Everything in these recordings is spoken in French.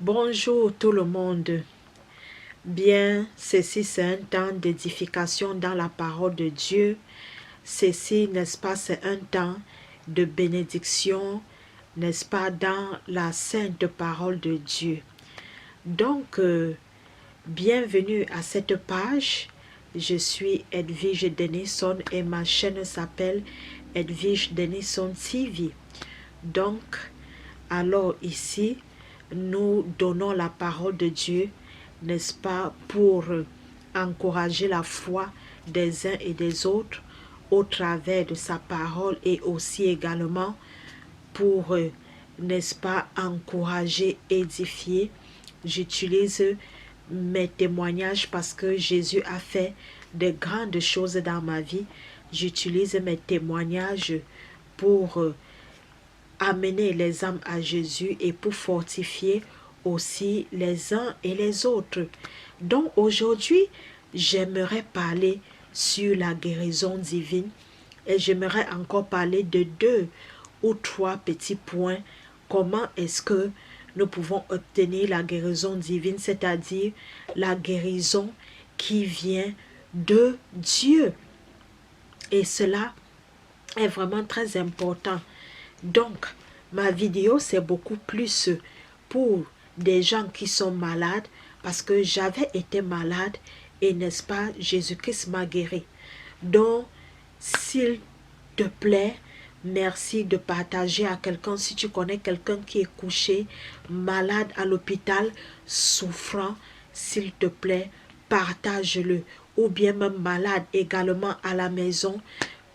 Bonjour tout le monde. Bien, ceci c'est un temps d'édification dans la parole de Dieu. Ceci, n'est-ce pas, c'est un temps de bénédiction, n'est-ce pas, dans la sainte parole de Dieu. Donc, bienvenue à cette page. Je suis Edwige Denison et ma chaîne s'appelle Edwige Denison TV. Donc, alors ici, nous donnons la parole de Dieu, n'est-ce pas, pour encourager la foi des uns et des autres au travers de sa parole et aussi également pour, n'est-ce pas, encourager, édifier. J'utilise mes témoignages parce que Jésus a fait de grandes choses dans ma vie. J'utilise mes témoignages pour amener les âmes à Jésus et pour fortifier aussi les uns et les autres. Donc aujourd'hui, j'aimerais parler sur la guérison divine et j'aimerais encore parler de 2 ou 3 petits points. Comment est-ce que nous pouvons obtenir la guérison divine, c'est-à-dire la guérison qui vient de Dieu. Et cela est vraiment très important. Donc, ma vidéo, c'est beaucoup plus pour des gens qui sont malades, parce que j'avais été malade et, n'est-ce pas, Jésus-Christ m'a guéri. Donc, s'il te plaît, merci de partager à quelqu'un. Si tu connais quelqu'un qui est couché, malade à l'hôpital, souffrant, s'il te plaît, partage-le. Ou bien même malade également à la maison,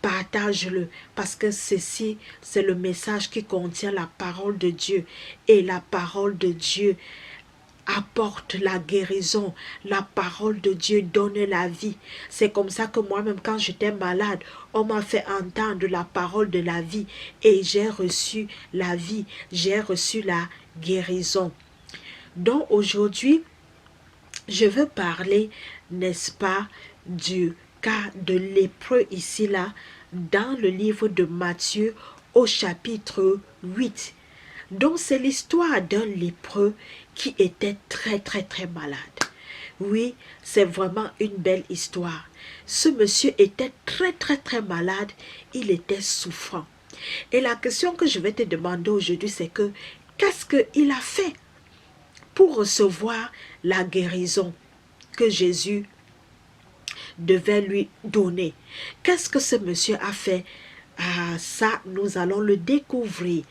partage-le, parce que ceci, c'est le message qui contient la parole de Dieu. Et la parole de Dieu apporte la guérison. La parole de Dieu donne la vie. C'est comme ça que moi-même, quand j'étais malade, on m'a fait entendre la parole de la vie et j'ai reçu la vie, j'ai reçu la guérison. Donc aujourd'hui, je veux parler, n'est-ce pas, du cas de lépreux ici, là, dans le livre de Matthieu au chapitre 8. Donc, c'est l'histoire d'un lépreux qui était très malade. Oui, c'est vraiment une belle histoire. Ce monsieur était très malade, il était souffrant. Et la question que je vais te demander aujourd'hui, c'est que, qu'est-ce qu'il a fait pour recevoir la guérison que Jésus devait lui donner? Qu'est-ce que ce monsieur a fait? Ah, ça, nous allons le découvrir.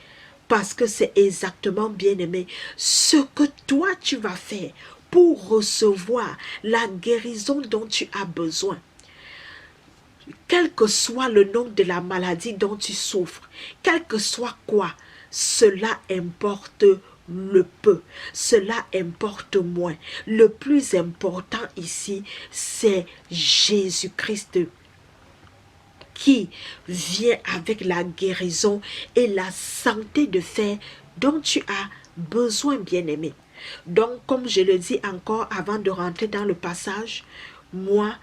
Parce que c'est exactement, bien-aimé, ce que toi tu vas faire pour recevoir la guérison dont tu as besoin. Quel que soit le nom de la maladie dont tu souffres, quel que soit quoi, cela importe le peu, cela importe moins. Le plus important ici, c'est Jésus-Christ qui vient avec la guérison et la santé de fer dont tu as besoin, bien-aimé. Donc, comme je le dis encore avant de rentrer dans le passage, moi,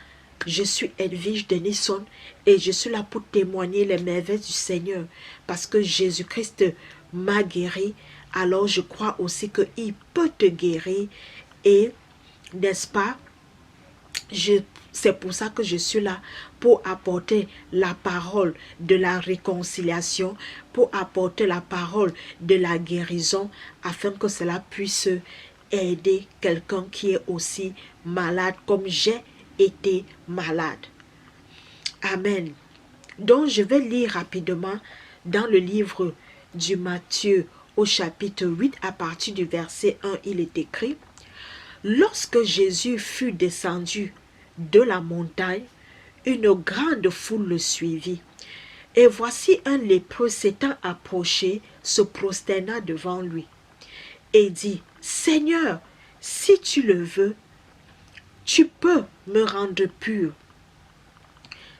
je suis Edwige Denison et je suis là pour témoigner les merveilles du Seigneur parce que Jésus-Christ m'a guéri. Alors, je crois aussi qu'il peut te guérir et, n'est-ce pas, c'est pour ça que je suis là, pour apporter la parole de la réconciliation, pour apporter la parole de la guérison, afin que cela puisse aider quelqu'un qui est aussi malade, comme j'ai été malade. Amen. Donc, je vais lire rapidement dans le livre du Matthieu au chapitre 8, à partir du verset 1, il est écrit: Lorsque Jésus fut descendu de la montagne, une grande foule le suivit. Et voici un lépreux s'étant approché, se prosterna devant lui et dit: Seigneur, si tu le veux, tu peux me rendre pur.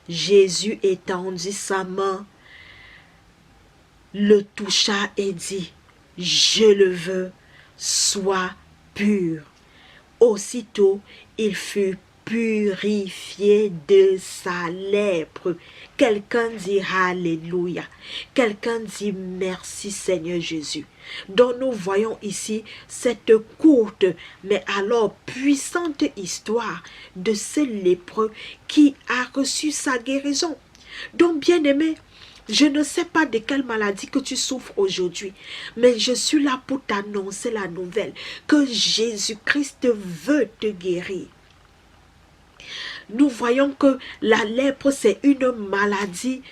Jésus étendit sa main, le toucha et dit: Je le veux, sois pur. Aussitôt, il fut purifié de sa lèpre. Quelqu'un dit Alléluia. Quelqu'un dit merci Seigneur Jésus. Donc nous voyons ici cette courte mais alors puissante histoire de ce lépreux qui a reçu sa guérison. Donc bien-aimé, je ne sais pas de quelle maladie que tu souffres aujourd'hui, mais je suis là pour t'annoncer la nouvelle que Jésus-Christ veut te guérir. Nous voyons que la lèpre, c'est une maladie,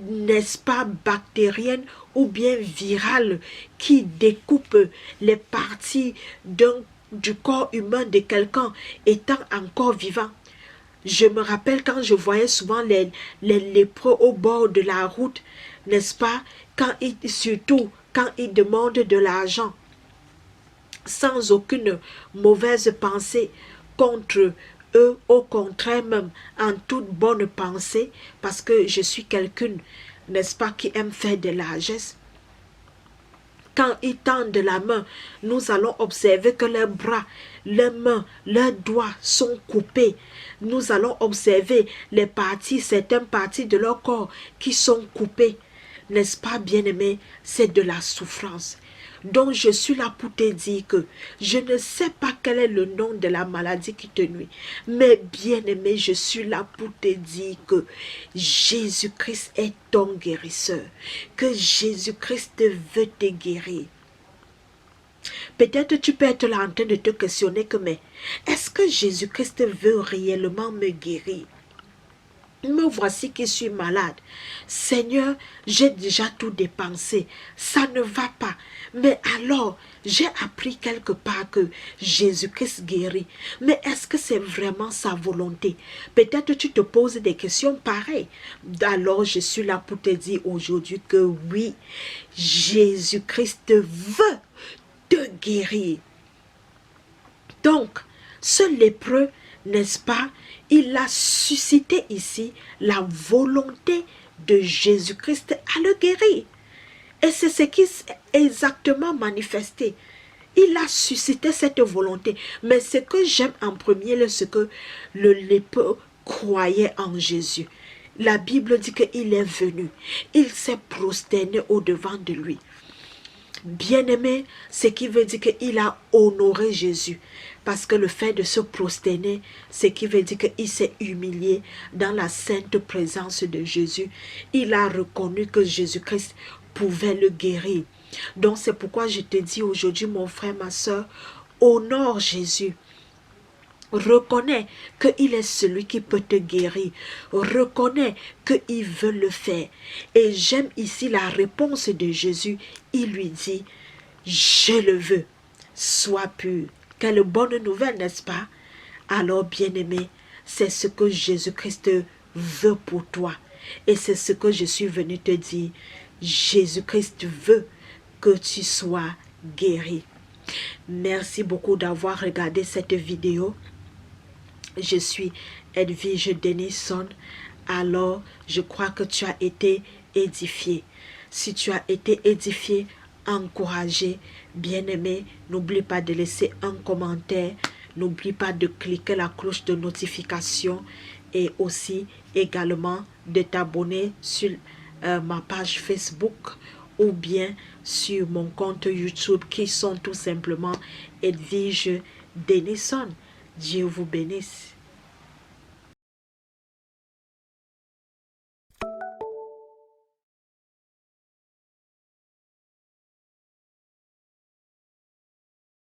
n'est-ce pas, bactérienne ou bien virale qui découpe les parties du corps humain de quelqu'un étant encore vivant. Je me rappelle quand je voyais souvent les lépreux au bord de la route, n'est-ce pas, surtout quand ils demandent de l'argent, sans aucune mauvaise pensée contre eux, au contraire même, en toute bonne pensée, parce que je suis quelqu'un, n'est-ce pas, qui aime faire de largesse. Quand ils tendent la main, nous allons observer que leurs bras, leurs mains, leurs doigts sont coupés. Nous allons observer certaines parties de leur corps qui sont coupées. N'est-ce pas, bien-aimé? C'est de la souffrance. Donc je suis là pour te dire que je ne sais pas quel est le nom de la maladie qui te nuit. Mais bien-aimé, je suis là pour te dire que Jésus-Christ est ton guérisseur. Que Jésus-Christ veut te guérir. Peut-être tu peux être là en train de te questionner que mais est-ce que Jésus-Christ veut réellement me guérir? Me voici qui suis malade. Seigneur, j'ai déjà tout dépensé. Ça ne va pas. Mais alors, j'ai appris quelque part que Jésus-Christ guérit. Mais est-ce que c'est vraiment sa volonté? Peut-être tu te poses des questions pareilles. Alors, je suis là pour te dire aujourd'hui que oui, Jésus-Christ veut te guérir. Donc, ce lépreux, n'est-ce pas, il a suscité ici la volonté de Jésus-Christ à le guérir. Et c'est ce qui s'est exactement manifesté. Il a suscité cette volonté. Mais ce que j'aime en premier, c'est que le lépreux croyait en Jésus. La Bible dit qu'il est venu. Il s'est prosterné au-devant de lui. Bien-aimé, ce qui veut dire qu'il a honoré Jésus. Parce que le fait de se prosterner, ce qui veut dire qu'il s'est humilié dans la sainte présence de Jésus. Il a reconnu que Jésus-Christ pouvait le guérir. Donc c'est pourquoi je te dis aujourd'hui, mon frère, ma soeur, honore Jésus. Reconnais qu'il est celui qui peut te guérir. Reconnais qu'il veut le faire. Et j'aime ici la réponse de Jésus. Il lui dit, je le veux, sois pur. Quelle bonne nouvelle, n'est-ce pas? Alors, bien-aimé, c'est ce que Jésus-Christ veut pour toi. Et c'est ce que je suis venu te dire. Jésus-Christ veut que tu sois guéri. Merci beaucoup d'avoir regardé cette vidéo. Je suis Edwige Denison. Alors, je crois que tu as été édifié. Si tu as été édifié, encouragé, bien-aimé, n'oublie pas de laisser un commentaire. N'oublie pas de cliquer la cloche de notification et aussi également de t'abonner sur ma page Facebook ou bien sur mon compte YouTube qui sont tout simplement Edwige Denison. Dieu vous bénisse.